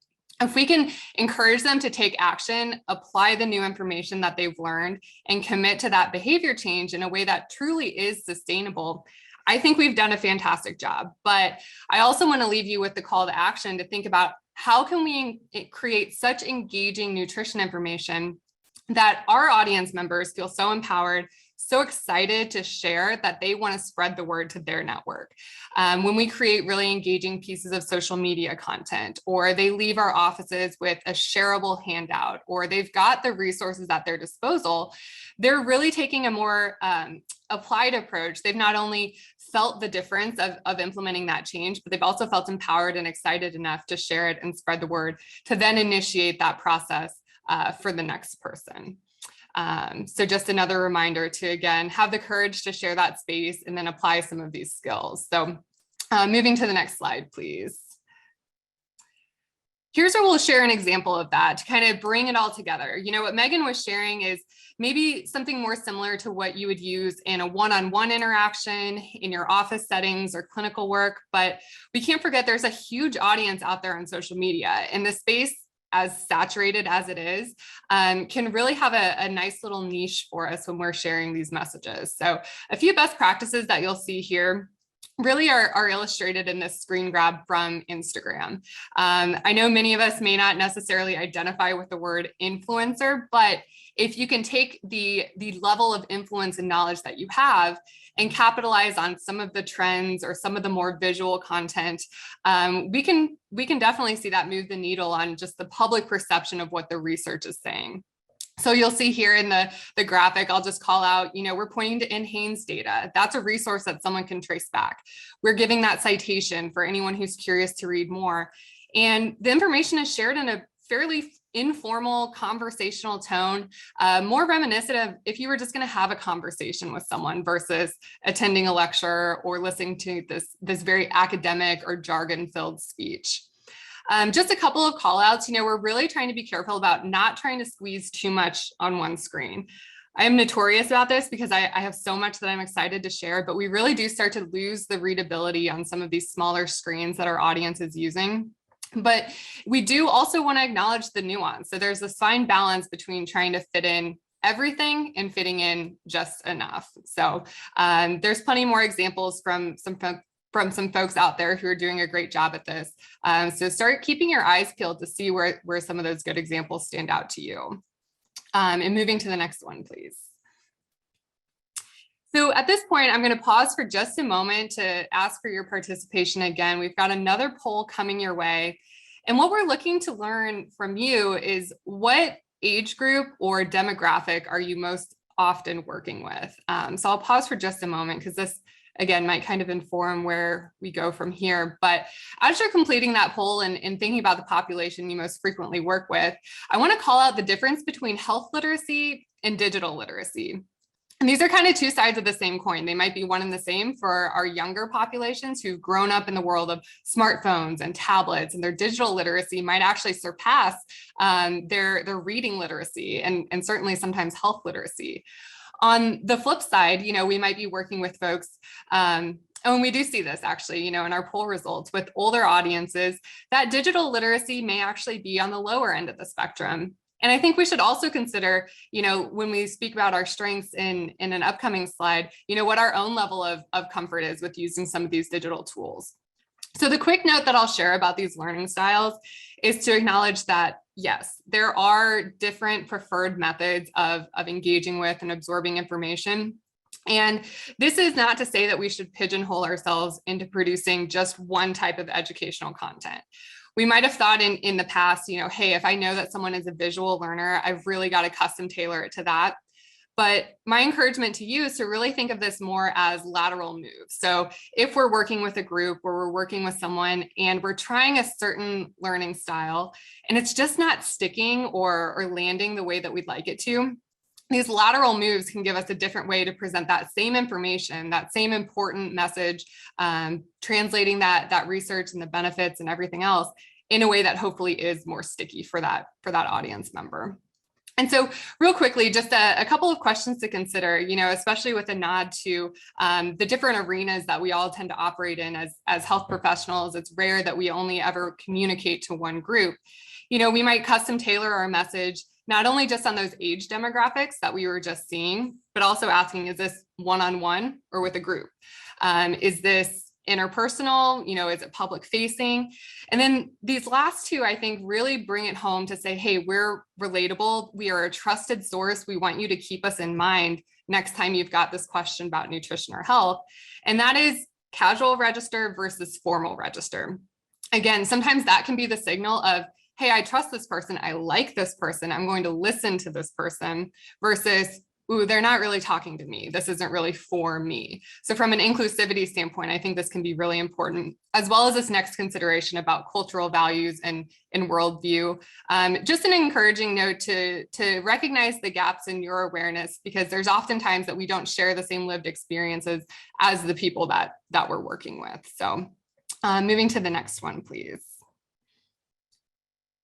If we can encourage them to take action, apply the new information that they've learned, and commit to that behavior change in a way that truly is sustainable, I think we've done a fantastic job. But I also want to leave you with the call to action to think about how can we create such engaging nutrition information that our audience members feel so empowered, so excited to share that they want to spread the word to their network. When we create really engaging pieces of social media content, or they leave our offices with a shareable handout, or they've got the resources at their disposal, they're really taking a more applied approach. They've not only felt the difference of implementing that change, but they've also felt empowered and excited enough to share it and spread the word to then initiate that process for the next person. So just another reminder to, again, have the courage to share that space and then apply some of these skills. So moving to the next slide, please. Here's where we'll share an example of that to kind of bring it all together. What Megan was sharing is maybe something more similar to what you would use in a one-on-one interaction in your office settings or clinical work. But we can't forget there's a huge audience out there on social media, and the space, as saturated as it is, can really have a nice little niche for us when we're sharing these messages. So a few best practices that you'll see here really are illustrated in this screen grab from Instagram. I know many of us may not necessarily identify with the word influencer, but if you can take the level of influence and knowledge that you have and capitalize on some of the trends or some of the more visual content, we can definitely see that move the needle on just the public perception of what the research is saying. So you'll see here in the graphic, I'll just call out, we're pointing to NHANES data. That's a resource that someone can trace back. We're giving that citation for anyone who's curious to read more. And the information is shared in a fairly informal conversational tone, more reminiscent of if you were just going to have a conversation with someone versus attending a lecture or listening to this very academic or jargon-filled speech. Just a couple of call outs, we're really trying to be careful about not trying to squeeze too much on one screen. I am notorious about this because I have so much that I'm excited to share, but we really do start to lose the readability on some of these smaller screens that our audience is using. But we do also want to acknowledge the nuance. So there's this fine balance between trying to fit in everything and fitting in just enough. So there's plenty more examples from some folks out there who are doing a great job at this. So start keeping your eyes peeled to see where some of those good examples stand out to you. And moving to the next one, please. So at this point, I'm going to pause for just a moment to ask for your participation again. We've got another poll coming your way. And what we're looking to learn from you is what age group or demographic are you most often working with? So I'll pause for just a moment because this, again, might kind of inform where we go from here. But as you're completing that poll and thinking about the population you most frequently work with, I want to call out the difference between health literacy and digital literacy. And these are kind of two sides of the same coin. They might be one and the same for our younger populations who've grown up in the world of smartphones and tablets, and their digital literacy might actually surpass their reading literacy and certainly sometimes health literacy. On the flip side, we might be working with folks, and we do see this actually, in our poll results with older audiences, that digital literacy may actually be on the lower end of the spectrum. And I think we should also consider, when we speak about our strengths in an upcoming slide, what our own level of comfort is with using some of these digital tools. So the quick note that I'll share about these learning styles is to acknowledge that, yes, there are different preferred methods of engaging with and absorbing information. And this is not to say that we should pigeonhole ourselves into producing just one type of educational content. We might have thought in the past, hey, if I know that someone is a visual learner, I've really got to custom tailor it to that. But my encouragement to you is to really think of this more as lateral moves. So if we're working with a group or we're working with someone and we're trying a certain learning style and it's just not sticking or landing the way that we'd like it to, these lateral moves can give us a different way to present that same information, that same important message, translating that research and the benefits and everything else in a way that hopefully is more sticky for that audience member. And so real quickly, just a couple of questions to consider, especially with a nod to the different arenas that we all tend to operate in as health professionals. It's rare that we only ever communicate to one group. We might custom tailor our message, not only just on those age demographics that we were just seeing, but also asking, is this one-on-one or with a group? Is this interpersonal? Is it public facing? And then these last two, I think, really bring it home to say, hey, we're relatable. We are a trusted source. We want you to keep us in mind next time you've got this question about nutrition or health. And that is casual register versus formal register. Again, sometimes that can be the signal of, hey, I trust this person. I like this person. I'm going to listen to this person versus, ooh, they're not really talking to me. This isn't really for me. So from an inclusivity standpoint, I think this can be really important, as well as this next consideration about cultural values and worldview. Just an encouraging note to recognize the gaps in your awareness, because there's oftentimes that we don't share the same lived experiences as the people that we're working with. So moving to the next one, please.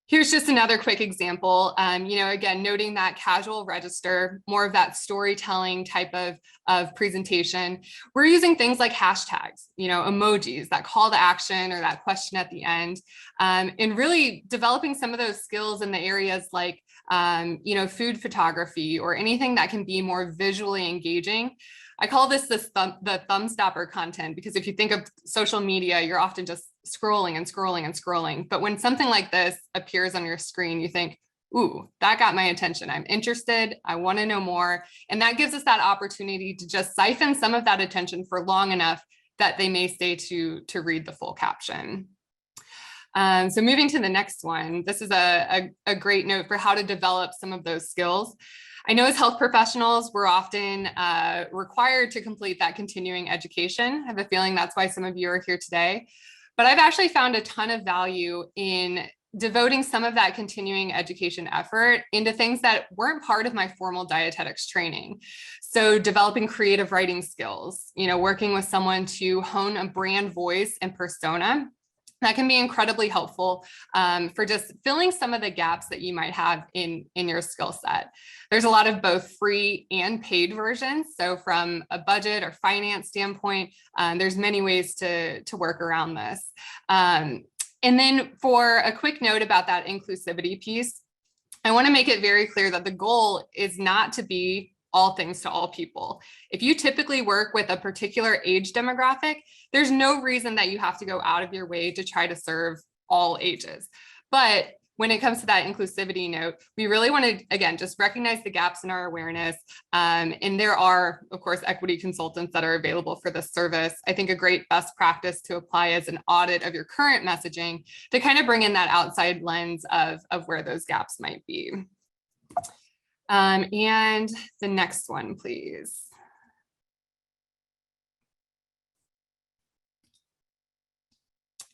Here's just another quick example, again, noting that casual register, more of that storytelling type of presentation. We're using things like hashtags, emojis, that call to action or that question at the end, and really developing some of those skills in the areas like, food photography or anything that can be more visually engaging. I call this the Thumbstopper content, because if you think of social media, you're often just scrolling and scrolling and scrolling. But when something like this appears on your screen, you think, ooh, that got my attention. I'm interested. I want to know more. And that gives us that opportunity to just siphon some of that attention for long enough that they may stay to read the full caption. So moving to the next one, this is a great note for how to develop some of those skills. I know as health professionals, we're often required to complete that continuing education. I have a feeling that's why some of you are here today. But I've actually found a ton of value in devoting some of that continuing education effort into things that weren't part of my formal dietetics training. So developing creative writing skills, working with someone to hone a brand voice and persona. That can be incredibly helpful for just filling some of the gaps that you might have in your skill set. There's a lot of both free and paid versions. So from a budget or finance standpoint, there's many ways to work around this. And then for a quick note about that inclusivity piece, I want to make it very clear that the goal is not to be all things to all people. If you typically work with a particular age demographic, there's no reason that you have to go out of your way to try to serve all ages. But when it comes to that inclusivity note, we really want to, again, just recognize the gaps in our awareness. And there are, of course, equity consultants that are available for this service. I think a great best practice to apply as an audit of your current messaging to kind of bring in that outside lens of where those gaps might be. And the next one, please.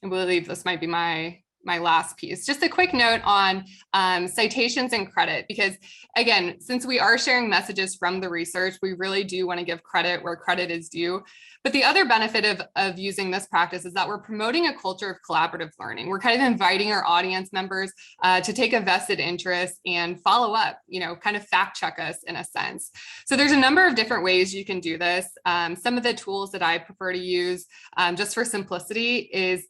I believe this might be my last piece. Just a quick note on citations and credit, because again, since we are sharing messages from the research, we really do want to give credit where credit is due. But the other benefit of using this practice is that we're promoting a culture of collaborative learning. We're kind of inviting our audience members to take a vested interest and follow up, kind of fact check us in a sense. So there's a number of different ways you can do this. Some of the tools that I prefer to use just for simplicity is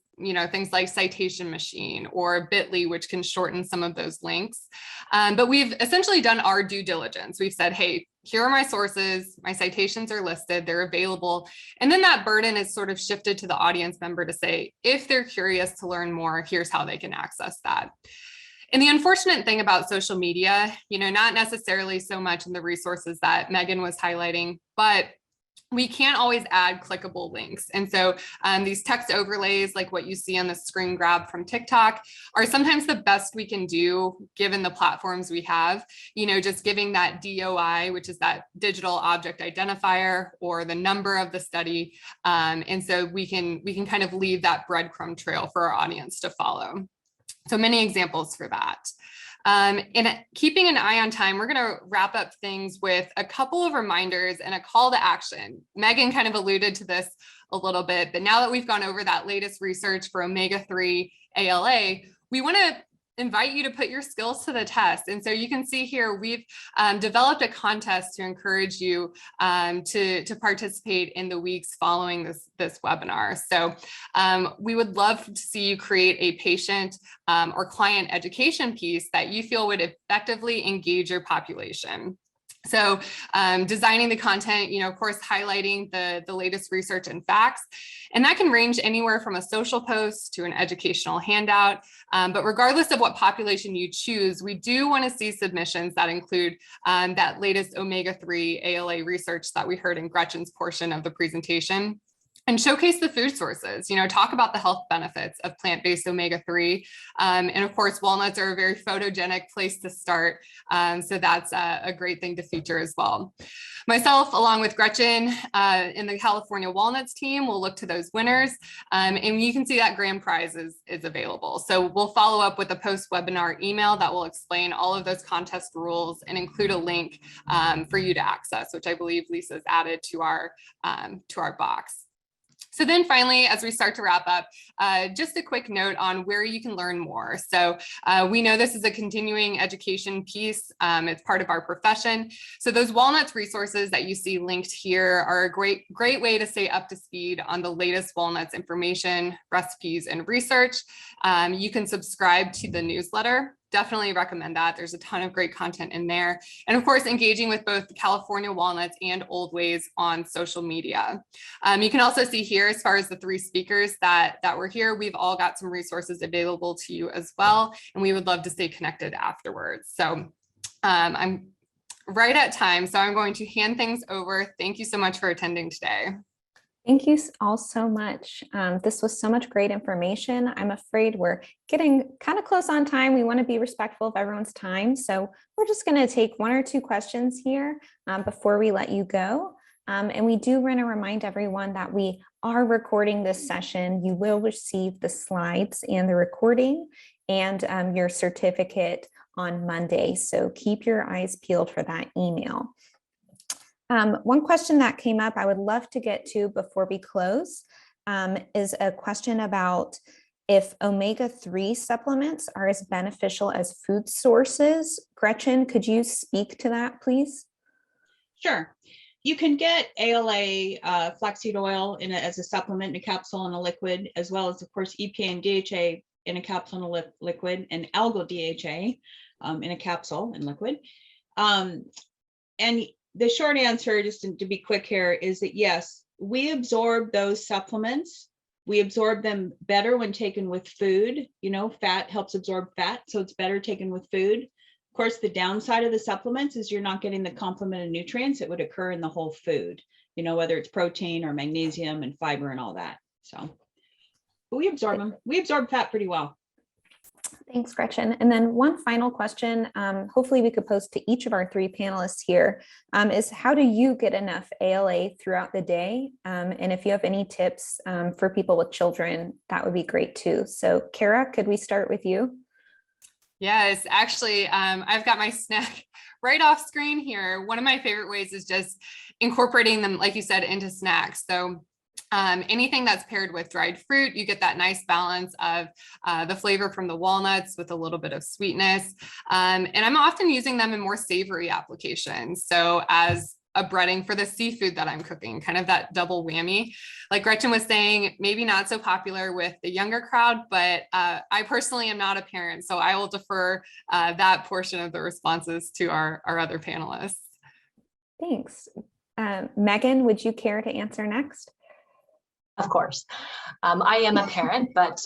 things like Citation Machine or Bitly, which can shorten some of those links. But we've essentially done our due diligence. We've said, hey, here are my sources, my citations are listed, they're available. And then that burden is sort of shifted to the audience member to say, if they're curious to learn more, here's how they can access that. And the unfortunate thing about social media, not necessarily so much in the resources that Megan was highlighting, but we can't always add clickable links. And so these text overlays, like what you see on the screen grab from TikTok, are sometimes the best we can do given the platforms we have, just giving that DOI, which is that digital object identifier, or the number of the study. And so we can kind of leave that breadcrumb trail for our audience to follow. So many examples for that. And keeping an eye on time, we're going to wrap up things with a couple of reminders and a call to action. Megan kind of alluded to this a little bit, but now that we've gone over that latest research for Omega-3 ALA, we want to invite you to put your skills to the test. And so you can see here, we've developed a contest to encourage you to participate in the weeks following this webinar. So we would love to see you create a patient or client education piece that you feel would effectively engage your population. So designing the content, of course, highlighting the latest research and facts, and that can range anywhere from a social post to an educational handout. But regardless of what population you choose, we do want to see submissions that include that latest Omega-3 ALA research that we heard in Gretchen's portion of the presentation. And showcase the food sources, talk about the health benefits of plant-based Omega-3. And of course, walnuts are a very photogenic place to start. So that's a great thing to feature as well. Myself, along with Gretchen in the California Walnuts team, will look to those winners. And you can see that grand prize is available. So we'll follow up with a post-webinar email that will explain all of those contest rules and include a link for you to access, which I believe Lisa's added to our box. So then finally, as we start to wrap up, just a quick note on where you can learn more. So we know this is a continuing education piece. It's part of our profession. So those Walnuts resources that you see linked here are a great way to stay up to speed on the latest Walnuts information, recipes, and research. You can subscribe to the newsletter definitely recommend that. There's a ton of great content in there. And of course, engaging with both California Walnuts and Oldways on social media. You can also see here, as far as the 3 speakers that were here, we've all got some resources available to you as well. And we would love to stay connected afterwards. So I'm right at time, so I'm going to hand things over. Thank you so much for attending today. Thank you all so much. This was so much great information. I'm afraid we're getting kind of close on time. We want to be respectful of everyone's time. So we're just going to take 1 or 2 questions here before we let you go. And we do want to remind everyone that we are recording this session. You will receive the slides and the recording and your certificate on Monday. So keep your eyes peeled for that email. One question that came up I would love to get to before we close is a question about if omega-3 supplements are as beneficial as food sources. Gretchen, could you speak to that, please? Sure. You can get ALA flaxseed oil as a supplement in a capsule and a liquid, as well as, of course, EPA and DHA in a capsule and a liquid, and algal DHA in a capsule and liquid. And the short answer, just to be quick here, is that yes, we absorb those supplements. We absorb them better when taken with food. You know, fat helps absorb fat, so it's better taken with food. Of course, the downside of the supplements is you're not getting the complement of nutrients that would occur in the whole food, you know, whether it's protein or magnesium and fiber and all that. So, but we absorb them. We absorb fat pretty well. Thanks, Gretchen. And then one final question, hopefully we could pose to each of our 3 panelists here, is how do you get enough ALA throughout the day? And if you have any tips for people with children, that would be great too. So Kara, could we start with you? Yes, actually, I've got my snack right off screen here. One of my favorite ways is just incorporating them, like you said, into snacks. So anything that's paired with dried fruit, you get that nice balance of the flavor from the walnuts with a little bit of sweetness. And I'm often using them in more savory applications. So as a breading for the seafood that I'm cooking, kind of that double whammy. Like Gretchen was saying, maybe not so popular with the younger crowd, but I personally am not a parent, so I will defer that portion of the responses to our other panelists. Thanks. Megan, would you care to answer next? Of course. I am a parent, but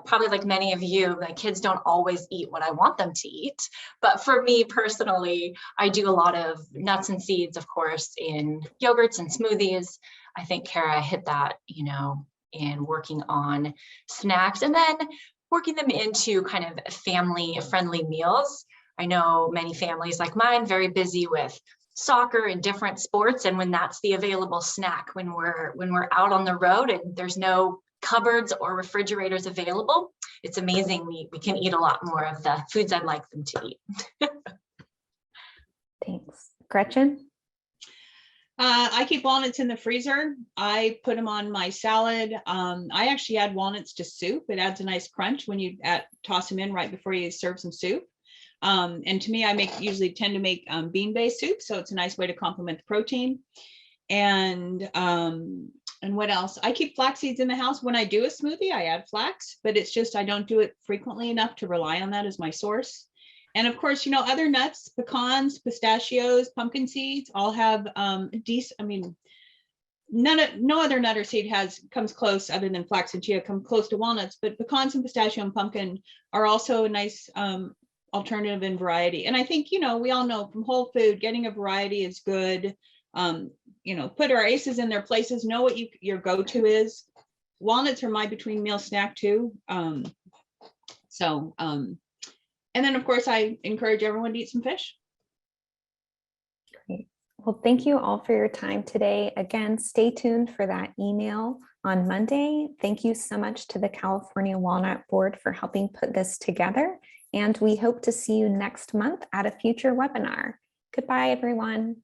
probably like many of you, my kids don't always eat what I want them to eat. But for me personally, I do a lot of nuts and seeds, of course, in yogurts and smoothies. I think Kara hit that, you know, in working on snacks and then working them into kind of family-friendly meals. I know many families like mine, very busy with soccer and different sports, and when that's the available snack when we're out on the road and there's no cupboards or refrigerators available, it's amazing we can eat a lot more of the foods I'd like them to eat. Thanks. Gretchen? I keep walnuts in the freezer. I put them on my salad. I actually add walnuts to soup. It adds a nice crunch when you toss them in right before you serve some soup. And to me, I usually tend to make bean-based soup, so it's a nice way to complement the protein. And what else? I keep flax seeds in the house. When I do a smoothie, I add flax, but it's just I don't do it frequently enough to rely on that as my source. And of course, you know, other nuts, pecans, pistachios, pumpkin seeds all have decent. I mean, no other nut or seed comes close other than flax and chia come close to walnuts, but pecans and pistachio and pumpkin are also a nice alternative in variety. And I think, you know, we all know from whole food, getting a variety is good. You know, put our aces in their places, know what your go-to is. Walnuts are my between meal snack too. And then of course I encourage everyone to eat some fish. Great. Well, thank you all for your time today. Again, stay tuned for that email on Monday. Thank you so much to the California Walnut Board for helping put this together. And we hope to see you next month at a future webinar. Goodbye, everyone.